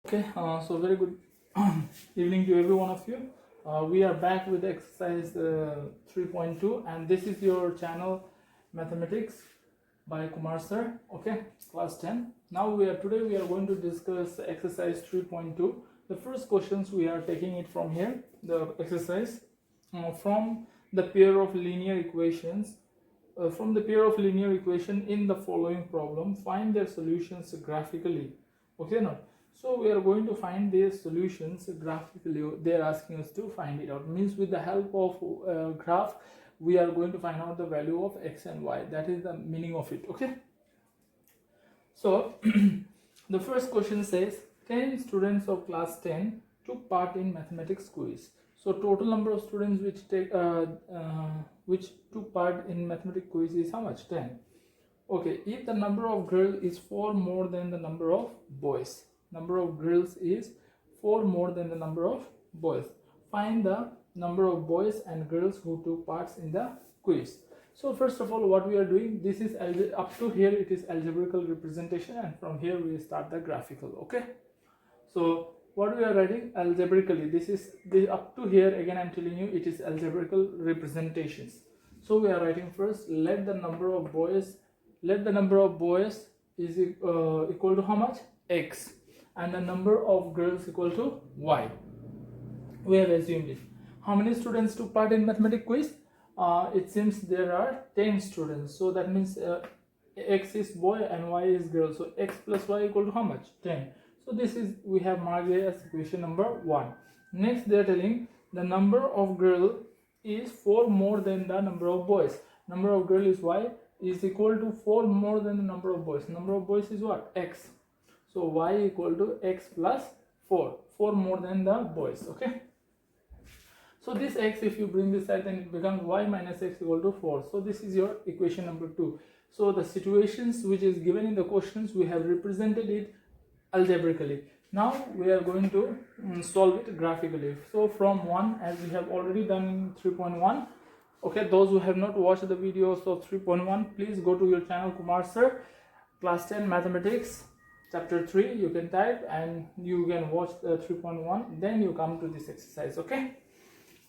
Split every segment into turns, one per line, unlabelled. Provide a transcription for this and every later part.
Okay, so very good evening to every one of you. We are back with exercise 3.2, and this is your channel Mathematics by Kumar sir. Okay, class 10. Now today we are going to discuss exercise 3.2. The first questions we are taking it from here. The exercise from the pair of linear equations. From the pair of linear equation in the following problem, find their solutions graphically. Okay, now. So we are going to find their solutions graphically. They are asking us to find it out. Means with the help of graph, we are going to find out the value of x and y. That is the meaning of it. Okay. So the first question says 10 students of class 10 took part in mathematics quiz. So total number of students which took part in mathematics quiz is how much? 10. Okay, if the number of girls is 4 more than the number of boys, number of girls is 4 more than the number of boys, find the number of boys and girls who took parts in the quiz. So first of all, what we are doing, this is up to here it is algebraical representation, and from here we start the graphical. Okay, so what we are writing algebraically, this is up to here, again I'm telling you, it is algebraical representations. So we are writing first, let the number of boys is equal to how much? X, and the number of girls equal to y. We have assumed it. How many students took part in mathematics quiz? It seems there are 10 students, so that means x is boy and y is girl, so x plus y equal to how much? 10. So this is, we have marked it as equation number 1. Next they are telling the number of girl is 4 more than the number of boys. Number of girl is y, is equal to 4 more than the number of boys. Number of boys is what? X. So y equal to x plus 4. 4 more than the boys. Okay. So this x, if you bring this side, then it becomes y minus x equal to 4. So this is your equation number 2. So the situations which is given in the questions, we have represented it algebraically. Now we are going to solve it graphically. So from 1, as we have already done in 3.1. Okay, those who have not watched the videos of 3.1, please go to your channel Kumar sir, class 10 mathematics chapter 3. You can type and you can watch the 3.1, then you come to this exercise. Okay,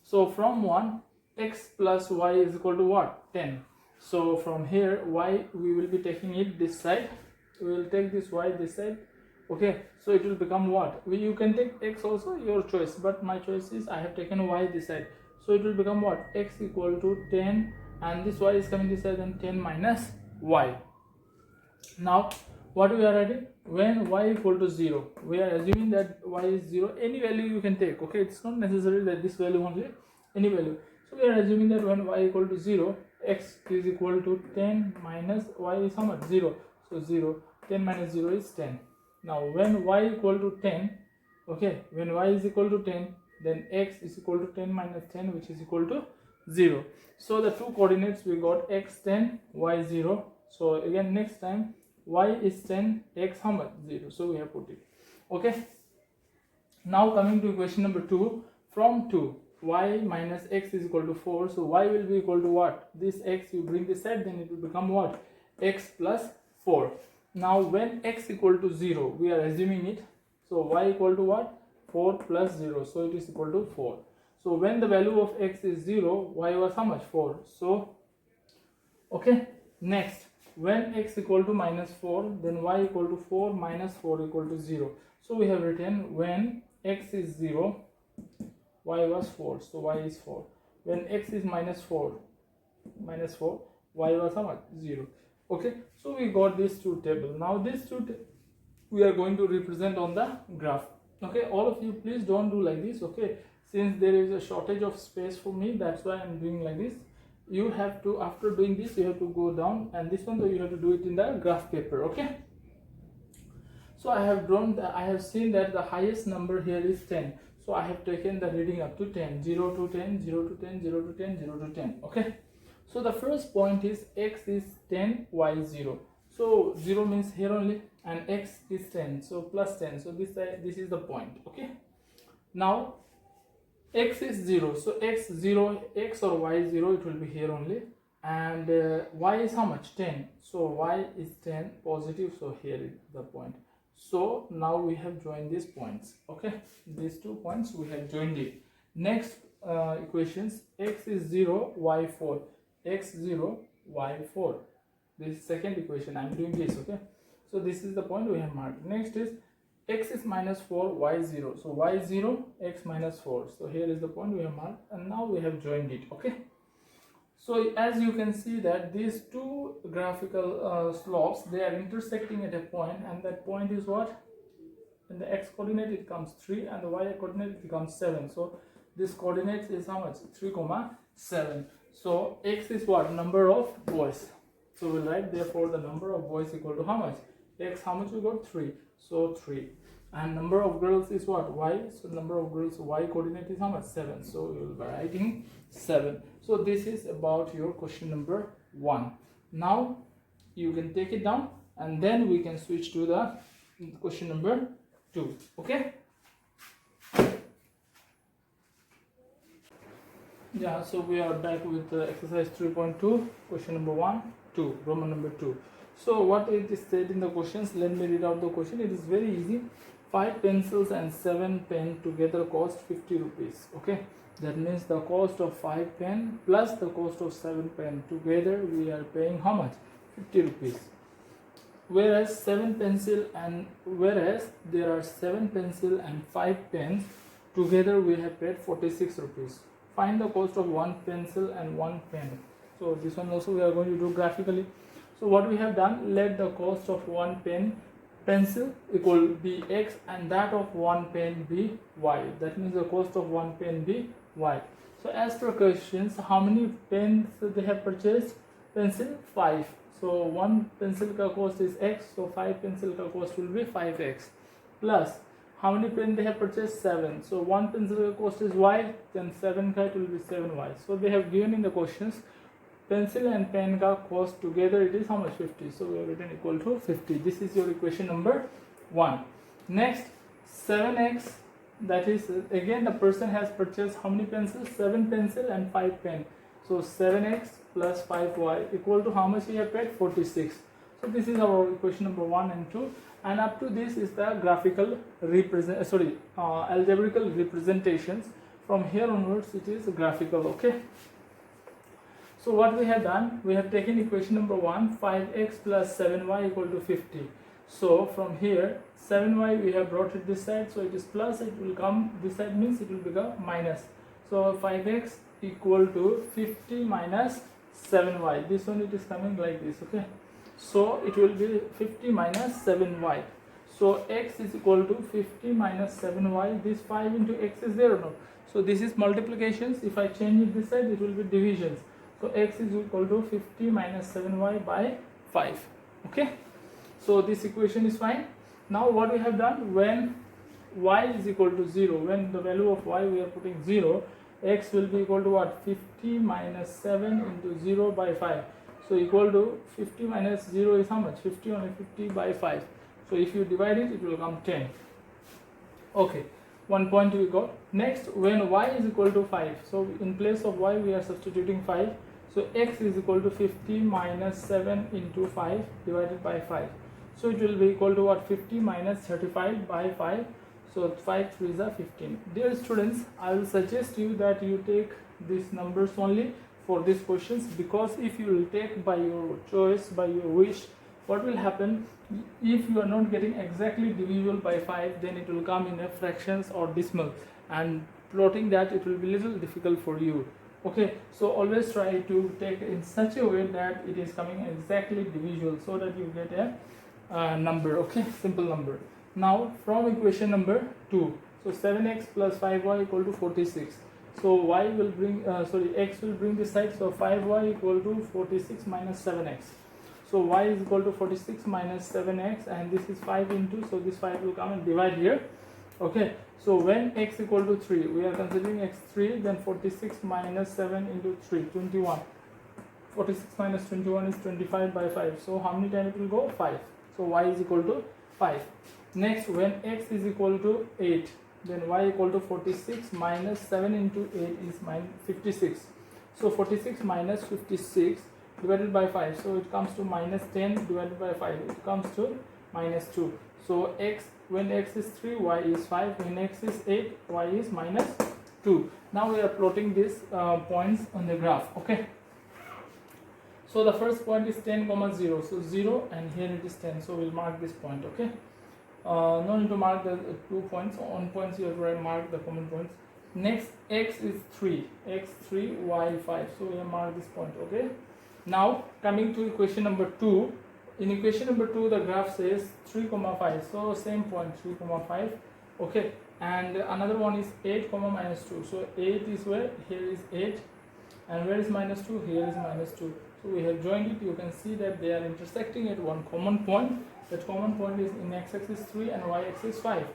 so from 1, x plus y is equal to what? 10. So from here, y, we will be taking it this side, we will take this y this side. Okay, so it will become what? You can take x also, your choice, but my choice is I have taken y this side. So it will become what? X equal to 10, and this y is coming this side, and 10 minus y. Now what we are writing? When y equal to 0, we are assuming that y is 0. Any value you can take. Okay, it's not necessary that this value only, any value. So we are assuming that when y equal to 0, x is equal to 10 minus y is how much? 0. So 0, 10 minus 0 is 10. Now when y equal to 10, okay, when y is equal to 10, then x is equal to 10 minus 10, which is equal to 0. So the two coordinates we got, x 10, y 0. So again next time, y is 10, x how much? 0. So we have put it. Okay, now coming to equation number 2. From 2, y minus x is equal to 4. So y will be equal to what? This x, you bring this side, then it will become what? X plus 4. Now when x equal to 0, we are assuming it. So y equal to what? 4 plus 0. So it is equal to 4. So when the value of x is 0, y was how much? 4. So okay, next, when x equal to minus 4, then y equal to 4 minus 4 equal to 0. So we have written when x is 0, y was 4. So y is 4. When x is minus 4, y was how much? 0. Okay, so we got these two tables. Now these two we are going to represent on the graph. Okay, all of you please don't do like this. Okay, since there is a shortage of space for me, that's why I'm doing like this. You have to, after doing this, you have to go down, and this one though you have to do it in the graph paper. Okay, so I have drawn I have seen that the highest number here is 10. So I have taken the reading up to 10, 0 to 10, 0 to 10, 0 to 10, 0 to 10. Okay, so the first point is x is 10, y is 0. So 0 means here only, and x is 10, so plus 10. So this is the point. Okay, now x is 0, so x 0, x or y 0, it will be here only, and y is how much? 10. So y is 10 positive, so here is the point. So now we have joined these points. Okay, these 2 points we have joined it. Next equations, x is 0, y 4, x 0, y 4. This is second equation. I am doing this. Okay, so this is the point we have marked. Next is x is minus 4, y 0. So y 0, x minus 4. So here is the point we have marked, and now we have joined it. Okay, so as you can see that these two graphical slopes, they are intersecting at a point, and that point is what? In the x coordinate it becomes 3, and the y coordinate it becomes 7. So this coordinate is how much? 3, 7. So x is what? Number of boys. So we'll write therefore the number of boys equal to how much? X, how much we got? 3. So 3. And number of girls is what? Y. So number of girls, y coordinate is how much? 7. So we will be writing 7. So this is about your question number 1. Now you can take it down, and then we can switch to the question number 2. Okay. Yeah, so we are back with exercise 3.2, question number 1, 2, Roman number 2. So what it is said in the questions, let me read out the question. It is very easy. 5 pencils and 7 pen together cost 50 rupees. Okay, that means the cost of 5 pen plus the cost of 7 pen together we are paying how much? 50 rupees. Whereas there are 7 pencil and 5 pens together we have paid 46 rupees. Find the cost of 1 pencil and 1 pen. So this one also we are going to do graphically. So what we have done, let the cost of 1 pencil equal be x and that of 1 pen be y. That means the cost of 1 pen be y. So as per questions, how many pens they have purchased? Pencil 5. So 1 pencil ka cost is x, so 5 pencil ka cost will be 5x. Plus how many pen they have purchased? 7. So 1 pencil ka cost is y, then 7 ka it will be 7y. So they have given in the questions pencil and pen ka cost together it is how much? 50. So we have written equal to 50. This is your equation number 1. Next, 7x, that is again the person has purchased how many pencils? 7 pencil and 5 pen. So 7x plus 5y equal to how much we have paid? 46. So this is our equation number 1 and 2, and up to this is the graphical algebraical representations. From here onwards it is graphical. Okay. So what we have done, we have taken equation number 1, 5x plus 7y equal to 50. So from here 7y we have brought it this side, so it is plus, it will come this side means it will become minus. So 5x equal to 50 minus 7y. This one it is coming like this. Okay. So it will be 50 minus 7y. So x is equal to 50 minus 7y. This 5 into x is there or no? So this is multiplications. If I change it this side, it will be divisions. So x is equal to 50 minus 7y by 5. Okay. So this equation is fine. Now what we have done, when y is equal to 0, when the value of y we are putting 0, x will be equal to what? 50 minus 7 into 0 by 5. So equal to 50 minus 0 is how much? 50 only 50 by 5. So if you divide it, it will come 10. Okay, 1 point we got. Next, when y is equal to 5, so in place of y we are substituting 5. So x is equal to 50 minus 7 into 5 divided by 5. So it will be equal to what? 50 minus 35 by 5. So 5 3s are 15. Dear students, I will suggest you that you take these numbers only for these questions, because if you will take by your choice, by your wish, what will happen, if you are not getting exactly divisible by 5, then it will come in a fractions or decimal, and plotting that it will be little difficult for you. Okay, so always try to take in such a way that it is coming exactly divisible, so that you get a number. Okay, simple number. Now from equation number 2, so 7x plus 5y equal to 46. So y will bring x will bring this side, so 5y equal to 46 minus 7x. So y is equal to 46 minus 7x, and this is 5 into, so this 5 will come and divide here. Okay, so when x equal to 3, we are considering x 3, then 46 minus 7 into 3, 21. 46 minus 21 is 25 by 5. So how many times it will go? 5. So y is equal to 5. Next, when x is equal to 8, then y equal to 46 minus 7 into 8 is 56. So 46 minus 56 divided by 5. So it comes to minus 10 divided by 5. It comes to minus 2. So x, when x is 3, y is 5. When x is 8, y is minus 2. Now we are plotting these points on the graph. Okay. So the first point is 10, 0. So 0 and here it is 10. So we'll mark this point. Okay. No need to mark the 2 points. On points you have to mark the common points. Next, x is 3. X 3, y 5. So we have marked this point. Okay. Now coming to equation number 2. In equation number 2, the graph says 3, 5. So same point 3, 5. Okay. And another one is 8, minus 2. So 8 is where? Here is 8. And where is minus 2? Here is minus 2. So we have joined it. You can see that they are intersecting at one common point. That common point is in x-axis 3 and y-axis 5.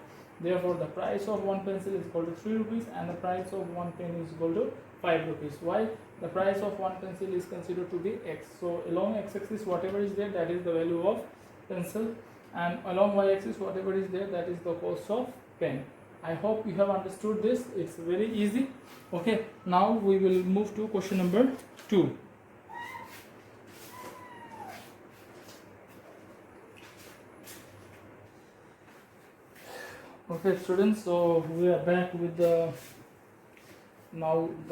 Therefore, the price of one pencil is equal to 3 rupees and the price of one pen is equal to 5 rupees. Why? The price of one pencil is considered to be x. So along x-axis, whatever is there, that is the value of pencil, and along y-axis, whatever is there, that is the cost of pen. I hope you have understood this. It's very easy. Okay. Now we will move to question number 2. Okay students, so we are back with the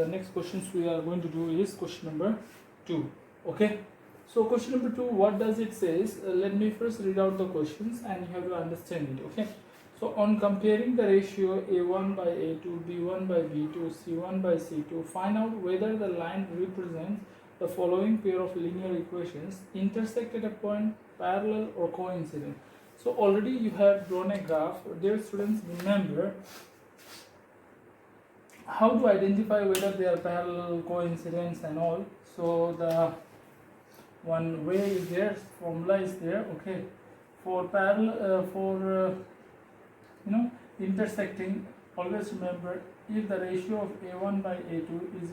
next questions we are going to do is question number 2. Okay, so question number 2, what does it says? Let me first read out the questions and you have to understand it. Okay, so on comparing the ratio a1 by a2, b1 by b2, c1 by c2, find out whether the line represents the following pair of linear equations: intersect at a point, parallel or coincident. So already you have drawn a graph. Dear students, remember how to identify whether they are parallel, coincidence and all. So the one way is there, formula is there. Okay, for parallel, intersecting, always remember if the ratio of a1 by a2 is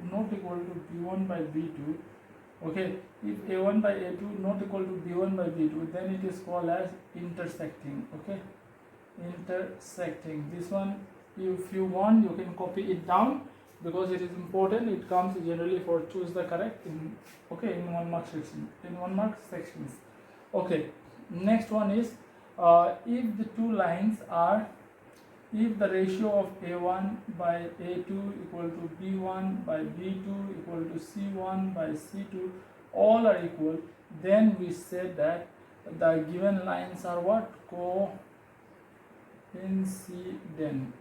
not equal to b1 by b2. Okay, if a1 by a2 not equal to b1 by b2, then it is called as intersecting. Okay, intersecting. This one, if you want, you can copy it down because it is important. It comes generally for choose the correct in 1 mark section, in 1 mark sections. Okay, next one is if the two lines are, if the ratio of a1 by a2 equal to b1 by b2 equal to c1 by c2, all are equal, then we said that the given lines are what? Coincident.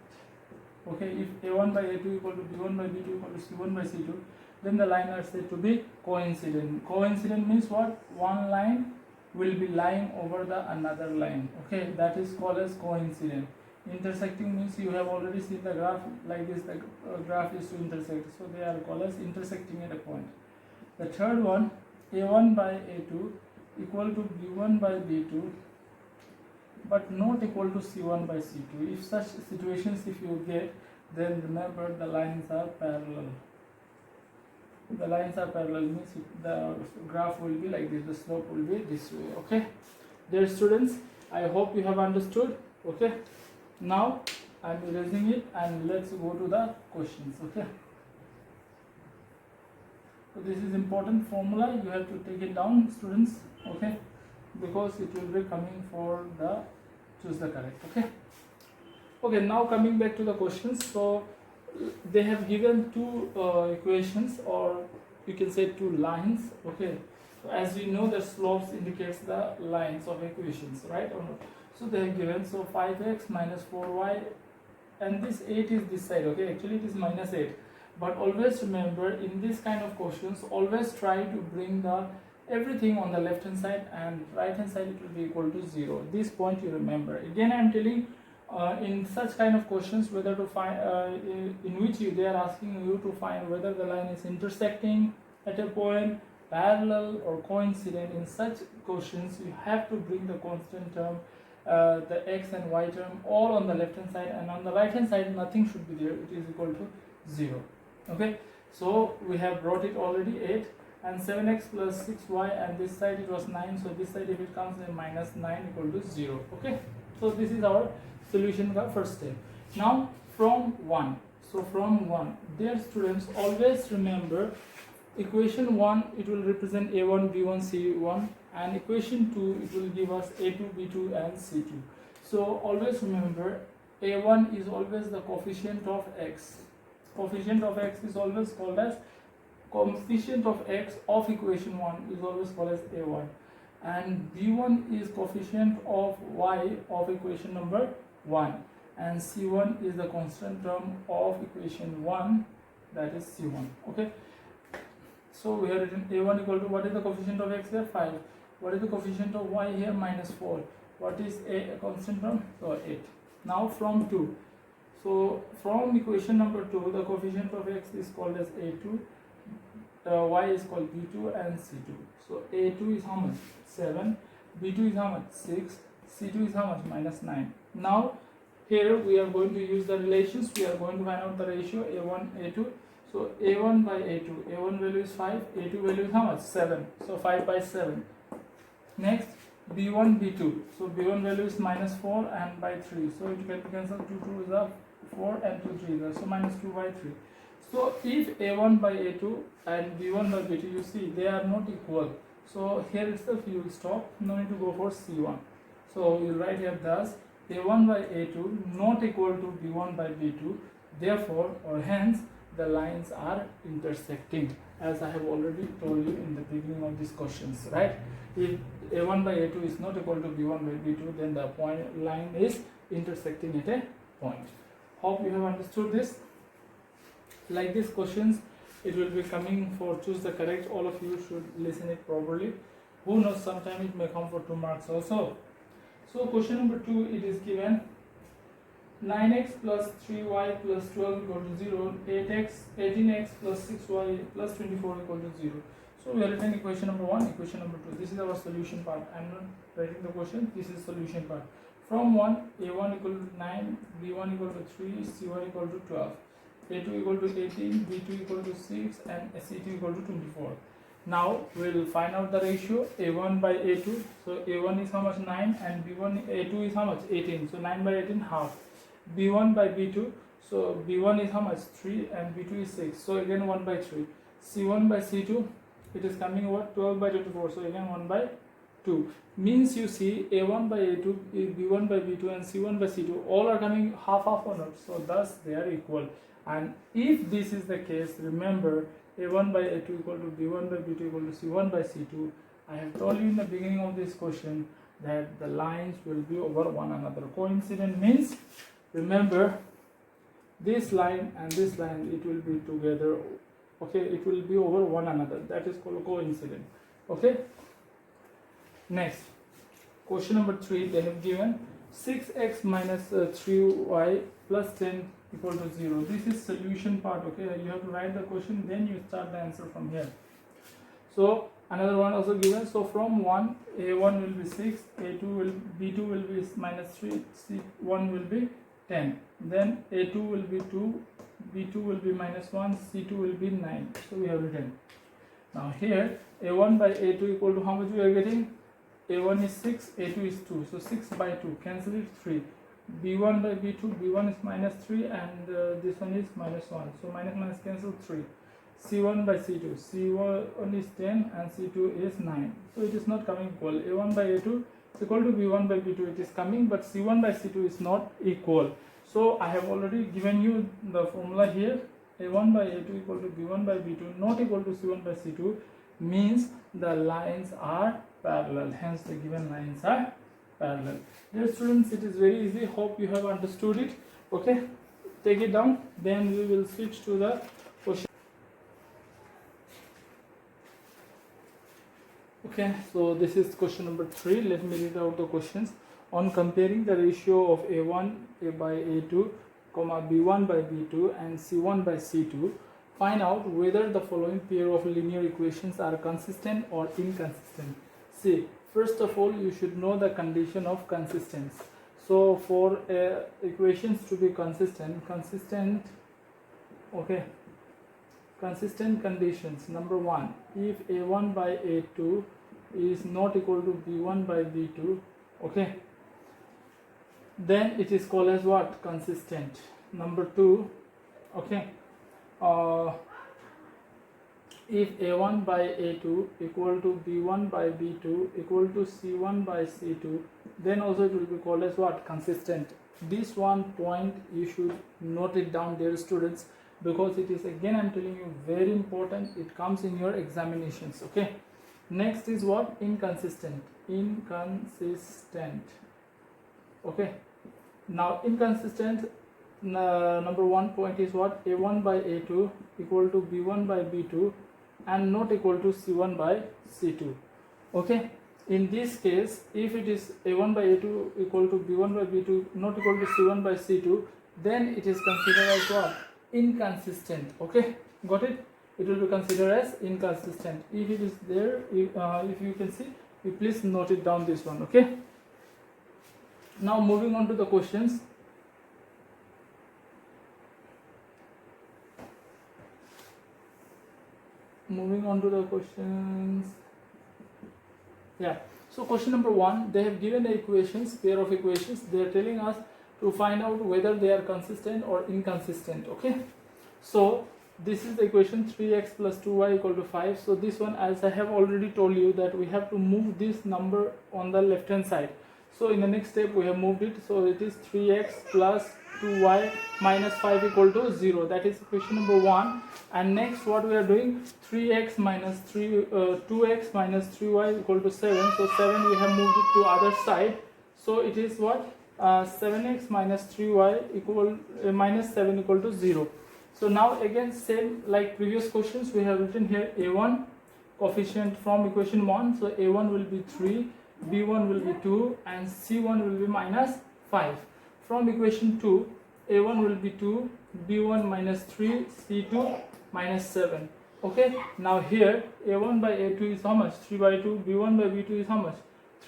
Okay, if a1 by a2 equal to b1 by b2 equal to c1 by c2, then the line are said to be coincident. Coincident means what? One line will be lying over the another line. Okay, that is called as coincident. Intersecting means you have already seen the graph like this. The graph is to intersect, so they are called as intersecting at a point. The third one, a1 by a2 equal to b1 by b2 but not equal to c1 by c2. If such situations if you get, then remember the lines are parallel. The lines are parallel means the graph will be like this, the slope will be this way. Okay, dear students, I hope you have understood. Okay, now I am erasing it and let's go to the questions. Okay, so this is important formula, you have to take it down, students. Okay, because it will be coming for the choose the correct. Okay, now coming back to the questions. So they have given two equations, or you can say two lines. Okay, so as we know, the slopes indicates the lines of equations, right or not? So they have given, so 5x minus 4y, and this 8 is this side. Okay, actually it is minus 8, but always remember in this kind of questions, always try to bring the everything on the left hand side, and right hand side it will be equal to 0. This point you remember. Again I am telling, in such kind of questions, whether to find in which they are asking you to find whether the line is intersecting at a point, parallel or coincident. In such questions you have to bring the constant term, the x and y term, all on the left hand side, and on the right hand side nothing should be there, it is equal to 0. Okay, so we have brought it already, 8 and 7x plus 6y, and this side it was 9, so this side if it comes in minus 9 equal to 0. Okay, so this is our solution, the first step. Now from 1, so from 1, dear students, always remember equation 1, it will represent a1, b1, c1, and equation 2 it will give us a2, b2 and c2. So always remember, a1 is always the coefficient of x. Coefficient of x is always called as coefficient of x of equation 1 is always called as a1, and b1 is coefficient of y of equation number 1, and c1 is the constant term of equation 1, that is c1. Okay, so we have written a1 equal to, what is the coefficient of x here? 5. What is the coefficient of y here? -4. What is a constant term? So 8. Now from 2, so from equation number 2, the coefficient of x is called as a2, y is called b2 and c2. So a2 is how much? 7. b2 is how much? 6. c2 is how much? -9. Now here we are going to use the relations. We are going to find out the ratio a1 a2. So a1 by a2, a1 value is 5, a2 value is how much? 7. So 5 by 7. Next b1 b2, so b1 value is -4 and by 3, so it can be cancelled. 2 2 is up, 4 and 2 3 is up, so -2 by 3. So if a1 by a2 and b1 by b2, you see they are not equal, so here itself you will stop, no need to go for c1. So you write here thus a1 by a2 not equal to b1 by b2, therefore or hence the lines are intersecting, as I have already told you in the beginning of these questions, right? If a1 by a2 is not equal to b1 by b2, then the point line is intersecting at a point. Hope you have understood this. Like these questions, it will be coming for choose the correct. All of you should listen it properly. Who knows, sometime it may come for 2 marks also. So question number 2, it is given 9x plus 3y plus 12 equal to 0, 18x plus 6y plus 24 equal to 0. So we are writing equation number 1, equation number 2. This is our solution part. I am not writing the question, this is solution part. From 1, a1 equal to 9, b1 equal to 3, c1 equal to 12, a2 equal to 18, b2 equal to 6 and c2 equal to 24. Now we will find out the ratio a1 by a2. So a1 is how much? 9 and b1 a2 is how much? 18. So 9 by 18 half. b1 by b2, so b1 is how much? 3 and b2 is 6, so again 1 by 3. c1 by c2, it is coming over 12 by 24, so again 1 by 2. Means you see a1 by a2, b1 by b2 and c1 by c2 all are coming half or not, so thus they are equal. And if this is the case, remember a1 by a2 equal to b1 by b2 equal to c1 by c2. I have told you in the beginning of this question that the lines will be over one another. Coincident means, remember, this line and this line, it will be together. Okay, it will be over one another. That is called coincident. Okay. Next, question number 3. They have given 6x minus 3y plus 10 equal to 0. This is solution part. Okay, you have to write the question, then you start the answer from here. So another one also given. So from 1, a1 will be 6, b2 will be minus 3, c1 will be 10. Then a2 will be 2, b2 will be minus 1, c2 will be 9. So we have written. Now here a1 by a2 equal to how much we are getting? a1 is 6, a2 is 2. So 6 by 2, cancel it, 3. b1 by b2, b1 is minus 3 and this one is minus 1. So minus minus cancel, 3. c1 by c2, c1 is 10 and c2 is 9. So it is not coming equal. a1 by a2 is equal to b1 by b2, it is coming, but c1 by c2 is not equal. So I have already given you the formula here. a1 by a2 equal to b1 by b2 not equal to c1 by c2 means the lines are parallel, hence the given lines are parallel. Dear students, it is very easy. Hope you have understood it. Okay, take it down, then we will switch to the question. Okay, so this is question number 3. Let me read out the questions. On comparing the ratio of a1 by a2, b1 by b2 and c1 by c2, find out whether the following pair of linear equations are consistent or inconsistent. See, first of all, you should know the condition of consistency. So for equations to be consistent conditions. Number 1, if a1 by a2 is not equal to b1 by b2, okay, then it is called as what? Consistent. Number 2, okay, if a1 by a2 equal to b1 by b2 equal to c1 by c2, then also it will be called as what? Consistent. This one point you should note it down, dear students, because it is, again I'm telling you, very important. It comes in your examinations. Okay, next is what? Inconsistent. Okay, now inconsistent, number one point is what? A1 by a2 equal to b1 by b2 and not equal to c1 by c2. Okay, in this case, if it is a1 by a2 equal to b1 by b2 not equal to c1 by c2, then it is considered as what? Inconsistent. Okay, got it? It will be considered as inconsistent. If it is there, if you can see, you please note it down, this one. Okay, now moving on to the questions. Moving on to the questions. Yeah, so question number 1, they have given the equations, pair of equations. They are telling us to find out whether they are consistent or inconsistent. Okay, so this is the equation 3x plus 2y equal to 5. So this one, as I have already told you, that we have to move this number on the left hand side. So in the next step we have moved it, so it is 3x plus 2y minus 5 equal to 0. That is equation number 1. And next what we are doing, 2x minus 3y equal to 7. So 7 we have moved it to other side. So it is what? 7x minus 3y equal minus 7 equal to 0. So now again, same like previous questions, we have written here a1 coefficient from equation 1. So a1 will be 3, b1 will be 2 and c1 will be minus 5. From equation 2, a1 will be 2, b1 minus 3, c2 minus 7. Okay, now here a1 by a2 is how much? 3 by 2. b1 by b2 is how much?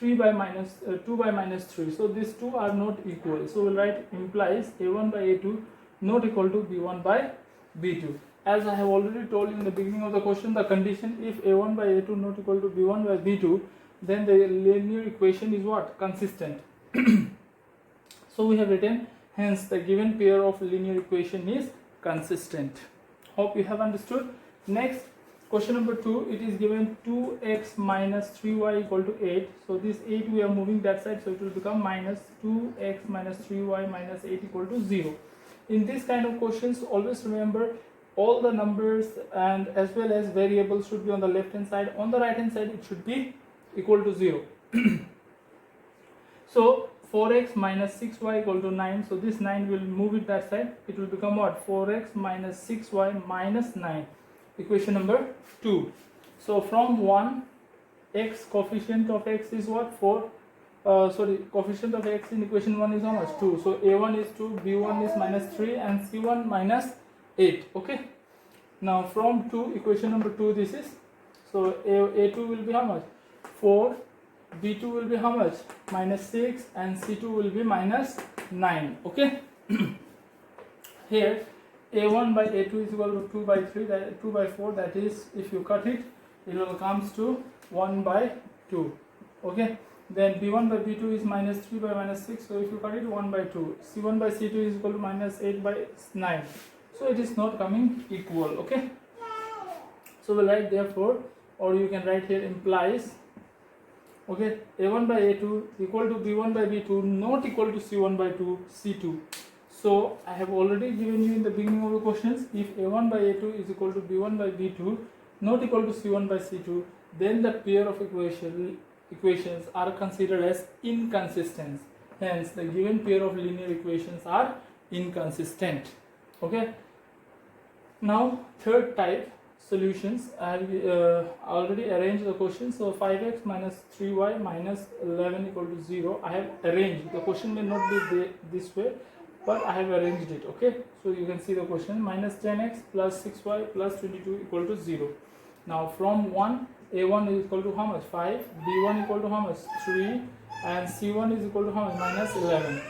2 by minus 3. So these two are not equal. So we'll write implies a1 by a2 not equal to b1 by b2. As I have already told you in the beginning of the question, the condition, if a1 by a2 not equal to b1 by b2, then the linear equation is what? Consistent. So we have written, hence the given pair of linear equation is consistent. Hope you have understood. Next, question number 2, it is given 2x minus 3y equal to 8. So this 8 we are moving that side, so it will become minus 2x minus 3y minus 8 equal to 0. In this kind of questions, always remember all the numbers and as well as variables should be on the left hand side. On the right hand side it should be equal to 0. So 4x minus 6y equal to 9. So this 9 will move it that side. It will become what? 4x minus 6y minus 9. Equation number 2. So from 1, x coefficient of x is what? 4. Coefficient of x in equation 1 is how much? 2. So a1 is 2, b1 is minus 3 and c1 minus 8. Okay. Now from 2, equation number 2 this is. So a2 will be how much? 4. b2 will be how much? Minus 6 and c2 will be minus 9. Okay. Here a1 by a2 is equal to 2 by 3, that 2 by 4, that is, if you cut it, it will comes to 1 by 2. Okay. Then b1 by b2 is minus 3 by minus 6, so if you cut it, 1 by 2. c1 by c2 is equal to minus 8 by 9. So it is not coming equal. Okay. So we'll write therefore, or you can write here implies, okay, a1 by a2 equal to b1 by b2 not equal to c1 by c2. So I have already given you in the beginning of the questions, if a1 by a2 is equal to b1 by b2 not equal to c1 by c2, then the pair of equations are considered as inconsistent. Hence the given pair of linear equations are inconsistent. Okay. Now third type, solutions. I have already arranged the question. So 5x minus 3y minus 11 equal to 0. I have arranged. The question may not be this way, but I have arranged it. Okay. So you can see the question, minus 10x plus 6y plus 22 equal to 0. Now from 1, a1 is equal to how much? 5, b1 equal to how much? 3 and c1 is equal to how much? Minus 11.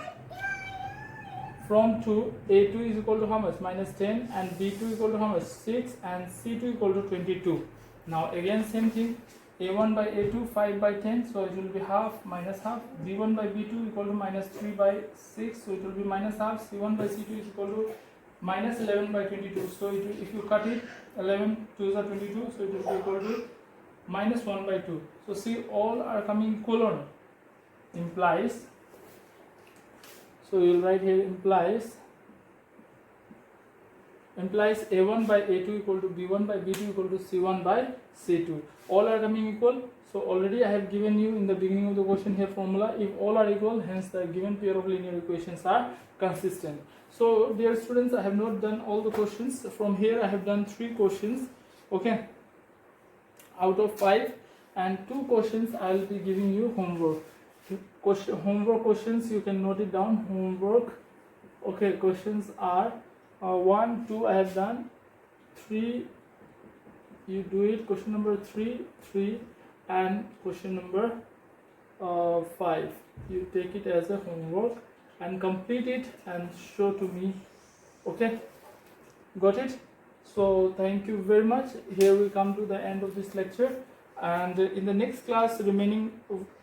From 2, a2 is equal to how much? Minus 10 and b2 equal to how much? 6 and c2 equal to 22. Now again same thing, a1 by a2 5 by 10, so it will be half minus half. b1 by b2 equal to minus 3 by 6, so it will be minus half. c1 by c2 is equal to minus 11 by 22. So if you cut it, 11 2s are 22, so it will be equal to minus 1 by 2. So see, all are coming equal or not? Implies, so you will write here implies a1 by a2 equal to b1 by b2 equal to c1 by c2. All are coming equal. So already I have given you in the beginning of the question here formula. If all are equal, hence the given pair of linear equations are consistent. So dear students, I have not done all the questions. From here I have done 3 questions, okay, out of 5, and 2 questions I will be giving you homework. Homework questions, you can note it down. Homework, okay, questions are 1, 2 I have done, 3 you do it, question number 3, and question number 5 you take it as a homework and complete it and show to me, okay, got it? So thank you very much. Here we come to the end of this lecture, and in the next class remaining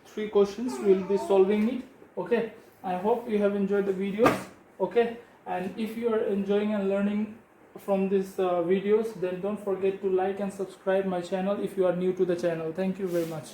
3 questions we will be solving it, okay. I hope you have enjoyed the videos, okay, and if you are enjoying and learning from these videos, then don't forget to like and subscribe my channel if you are new to the channel. Thank you very much.